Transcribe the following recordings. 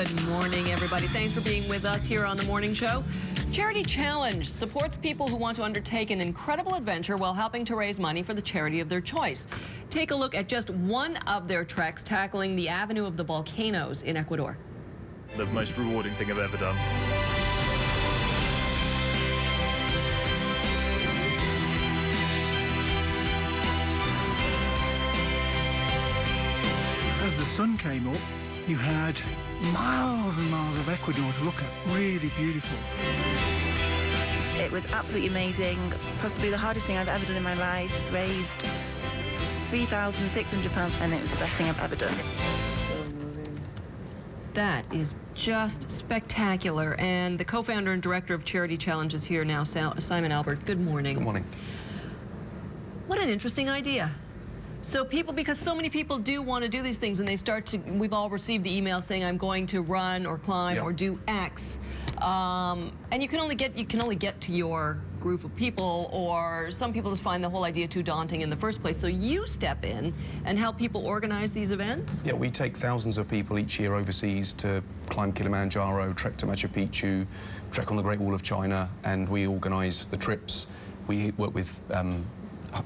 Good morning, everybody. Thanks for being with us here on The Morning Show. Charity Challenge supports people who want to undertake an incredible adventure while helping to raise money for the charity of their choice. Take a look at just one of their treks tackling the Avenue of the Volcanoes in Ecuador. The most rewarding thing I've ever done. As the sun came up, you had miles and miles of Ecuador to look at. Really beautiful. It was absolutely amazing. Possibly the hardest thing I've ever done in my life. Raised £3,600 and it was the best thing I've ever done. That is just spectacular. And the co-founder and director of Charity Challenge is here now, Simon Albert. Good morning. Good morning. What an interesting idea. So because so many people do want to do these things and they start to, we've all received the email saying I'm going to run or climb or do X. And you can only get to your group of people, or some people just find the whole idea too daunting in the first place. So you step in and help people organize these events? Yeah, we take thousands of people each year overseas to climb Kilimanjaro, trek to Machu Picchu, trek on the Great Wall of China, and we organize the trips. We work with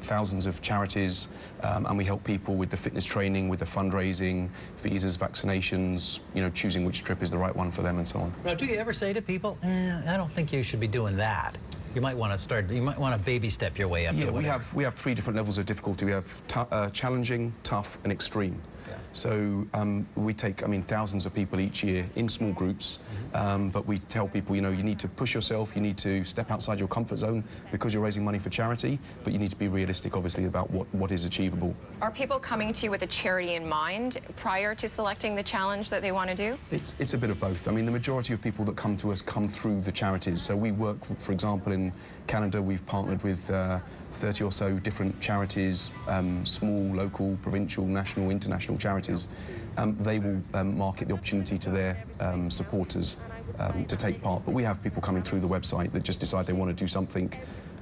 thousands of charities, and we help people with the fitness training, with the fundraising, visas, vaccinations, you know, choosing which trip is the right one for them and so on. Now, do you ever say to people, I don't think you should be doing that? You might want to baby step your way up to whatever. we have three different levels of difficulty. We have challenging, tough, and extreme. Yeah. So we take, thousands of people each year in small groups, but we tell people, you know, you need to push yourself, you need to step outside your comfort zone because you're raising money for charity, but you need to be realistic, obviously, about what is achievable. Are people coming to you with a charity in mind prior to selecting the challenge that they want to do? It's a bit of both. I mean, the majority of people that come to us come through the charities. So we work, for example, in Canada, we've partnered with 30 or so different charities, small, local, provincial, national, international charities. They will market the opportunity to their supporters to take part. But we have people coming through the website that just decide they want to do something,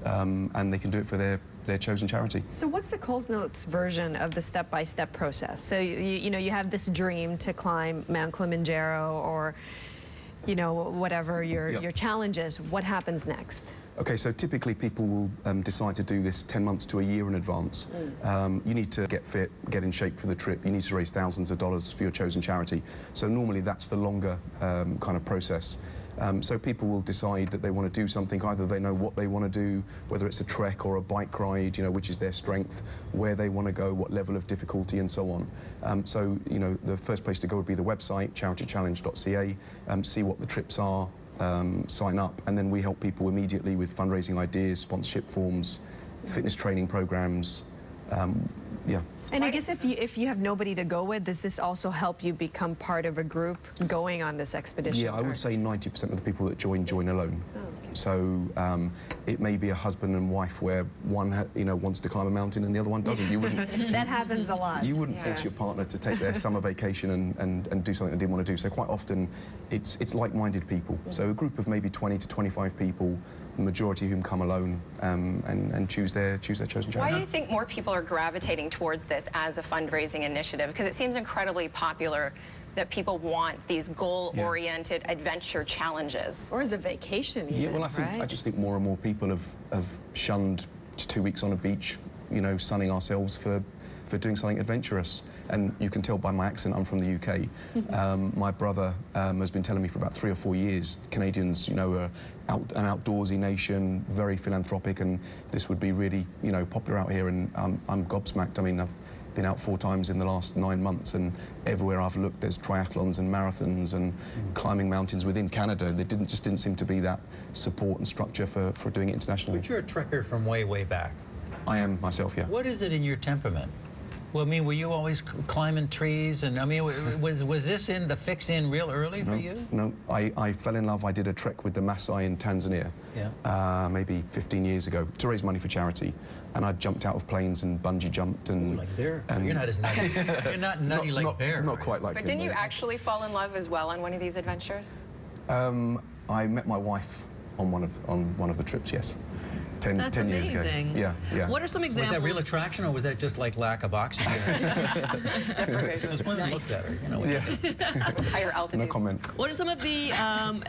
and they can do it for their chosen charity. So what's the Coles Notes version of the step-by-step process? So you know, you have this dream to climb Mount Kilimanjaro, or you know, whatever your challenge is. What happens next? Okay, so typically people will decide to do this 10 months to a year in advance. You need to get fit, get in shape for the trip. You need to raise thousands of dollars for your chosen charity. So normally that's the longer kind of process. So people will decide that they want to do something. Either they know what they want to do, whether it's a trek or a bike ride, you know, which is their strength, where they want to go, what level of difficulty, and so on. So, you know, the first place to go would be the website, charitychallenge.ca, see what the trips are, sign up, and then we help people immediately with fundraising ideas, sponsorship forms, fitness training programs, yeah. And I guess if you have nobody to go with, does this also help you become part of a group going on this expedition? Yeah, I would say 90% of the people that join alone. Oh, okay. So it may be a husband and wife where one, you know, wants to climb a mountain and the other one doesn't. You wouldn't. That happens a lot. You wouldn't force your partner to take their summer vacation and do something they didn't want to do. So quite often, it's like-minded people. So a group of maybe 20 to 25 people, the majority of whom come alone and choose their chosen charity. Why do you think more people are gravitating towards this as a fundraising initiative? Because it seems incredibly popular that people want these goal-oriented adventure challenges. Or as a vacation even, well, I just think more and more people have shunned 2 weeks on a beach, you know, sunning ourselves for doing something adventurous. And you can tell by my accent, I'm from the UK. My brother has been telling me for about 3 or 4 years, Canadians, you know, are an outdoorsy nation, very philanthropic, and this would be really, you know, popular out here, and I'm gobsmacked. I mean, I've been out 4 times in the last 9 months, and everywhere I've looked, there's triathlons and marathons and climbing mountains within Canada. There just didn't seem to be that support and structure for doing it internationally. But you're a trekker from way, way back. I am myself, yeah. What is it in your temperament? Well, I mean, were you always climbing trees? And I mean, was this in the fix in real early for you? No, I fell in love. I did a trek with the Maasai in Tanzania, maybe 15 years ago, to raise money for charity. And I jumped out of planes and bungee jumped and. Ooh, like bear. You're not as nutty. You're not nutty like bear. Not quite like. But didn't you actually fall in love as well on one of these adventures? I met my wife on one of the trips. Yes. 10 That's years ago. amazing. Yeah, yeah. What are some Was examples? that real attraction, or was that just like lack of oxygen? Those women look better, you know. Yeah, Higher altitudes. no comment. What are some of the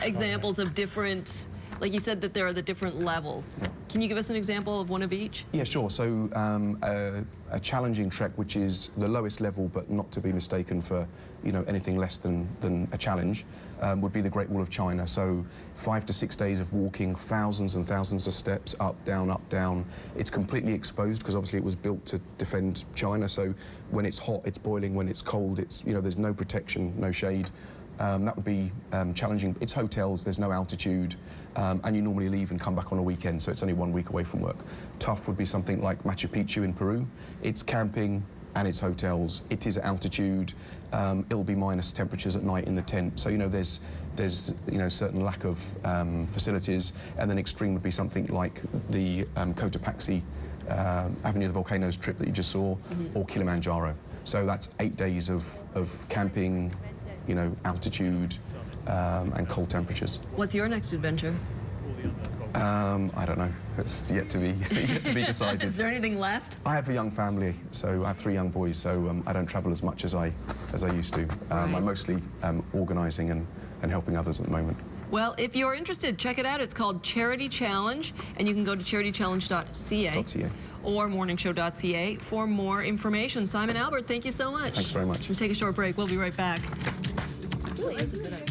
examples of different, like you said that there are the different levels. Can you give us an example of one of each? Yeah, sure. So a challenging trek, which is the lowest level, but not to be mistaken for, you know, anything less than a challenge, would be the Great Wall of China. So 5 to 6 days of walking, thousands and thousands of steps, up, down, up, down. It's completely exposed because obviously it was built to defend China. So when it's hot, it's boiling. When it's cold, it's, you know, there's no protection, no shade. That would be challenging. It's hotels, there's no altitude, and you normally leave and come back on a weekend, so it's only 1 week away from work. Tough would be something like Machu Picchu in Peru. It's camping and it's hotels. It is altitude. It'll be minus temperatures at night in the tent. So, you know, there's you know, certain lack of facilities. And then extreme would be something like the Cotopaxi Avenue of the Volcanoes trip that you just saw, or Kilimanjaro. So that's 8 days of camping, you know, altitude and cold temperatures. What's your next adventure? I don't know. It's yet to be decided. Is there anything left? I have a young family, so I have 3 young boys. So I don't travel as much as I used to. I'm mostly organising and helping others at the moment. Well, if you're interested, check it out. It's called Charity Challenge, and you can go to charitychallenge.ca or morningshow.ca for more information. Simon Albert, thank you so much. Thanks very much. We'll take a short break. We'll be right back. Ooh, that's a good idea.